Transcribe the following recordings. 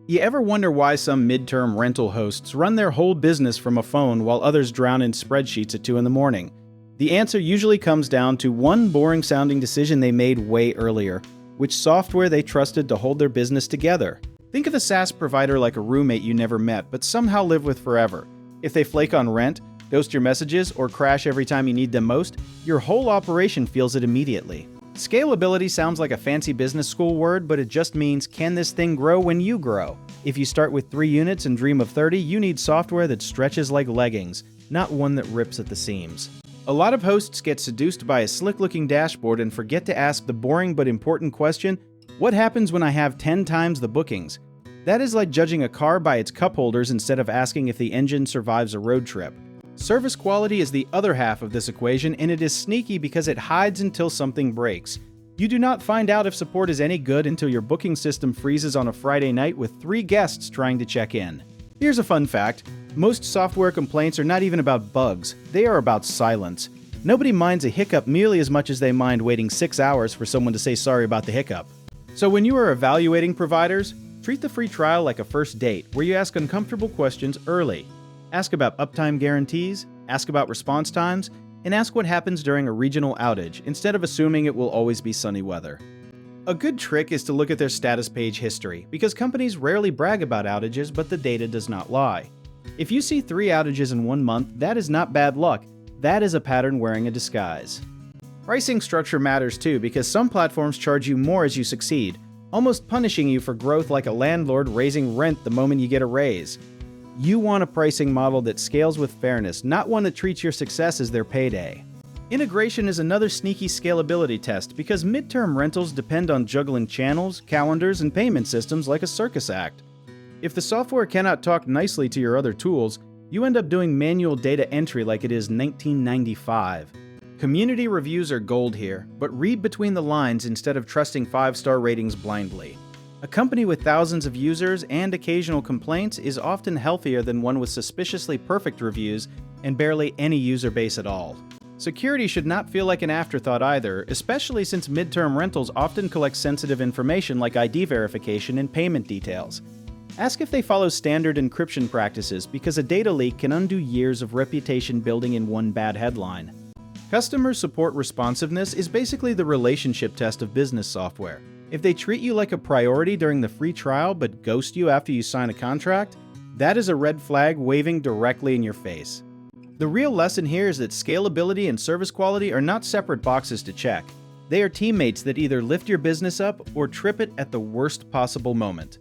You ever wonder why some midterm rental hosts run their whole business from a phone while others drown in spreadsheets at 2 in the morning? The answer usually comes down to one boring-sounding decision they made way earlier: which software they trusted to hold their business together. Think of a SaaS provider like a roommate you never met but somehow live with forever. If they flake on rent, ghost your messages, or crash every time you need them most, your whole operation feels it immediately. Scalability sounds like a fancy business school word, but it just means, can this thing grow when you grow? If you start with 3 units and dream of 30, you need software that stretches like leggings, not one that rips at the seams. A lot of hosts get seduced by a slick-looking dashboard and forget to ask the boring but important question, what happens when I have 10 times the bookings? That is like judging a car by its cup holders instead of asking if the engine survives a road trip. Service quality is the other half of this equation, and it is sneaky because it hides until something breaks. You do not find out if support is any good until your booking system freezes on a Friday night with 3 guests trying to check in. Here's a fun fact: most software complaints are not even about bugs, they are about silence. Nobody minds a hiccup nearly as much as they mind waiting 6 hours for someone to say sorry about the hiccup. So when you are evaluating providers, treat the free trial like a first date, where you ask uncomfortable questions early. Ask about uptime guarantees, ask about response times, and ask what happens during a regional outage, instead of assuming it will always be sunny weather. A good trick is to look at their status page history, because companies rarely brag about outages, but the data does not lie. If you see 3 outages in 1 month, that is not bad luck. That is a pattern wearing a disguise. Pricing structure matters too, because some platforms charge you more as you succeed, almost punishing you for growth like a landlord raising rent the moment you get a raise. You want a pricing model that scales with fairness, not one that treats your success as their payday. Integration is another sneaky scalability test, because midterm rentals depend on juggling channels, calendars, and payment systems like a circus act. If the software cannot talk nicely to your other tools, you end up doing manual data entry like it is 1995. Community reviews are gold here, but read between the lines instead of trusting 5-star ratings blindly. A company with thousands of users and occasional complaints is often healthier than one with suspiciously perfect reviews and barely any user base at all. Security should not feel like an afterthought either, especially since midterm rentals often collect sensitive information like ID verification and payment details. Ask if they follow standard encryption practices, because a data leak can undo years of reputation building in one bad headline. Customer support responsiveness is basically the relationship test of business software. If they treat you like a priority during the free trial but ghost you after you sign a contract, that is a red flag waving directly in your face. The real lesson here is that scalability and service quality are not separate boxes to check. They are teammates that either lift your business up or trip it at the worst possible moment.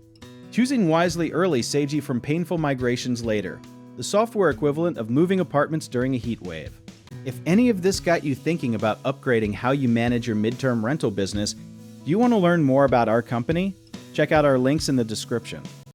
Choosing wisely early saves you from painful migrations later, the software equivalent of moving apartments during a heat wave. If any of this got you thinking about upgrading how you manage your midterm rental business, do you want to learn more about our company? Check out our links in the description.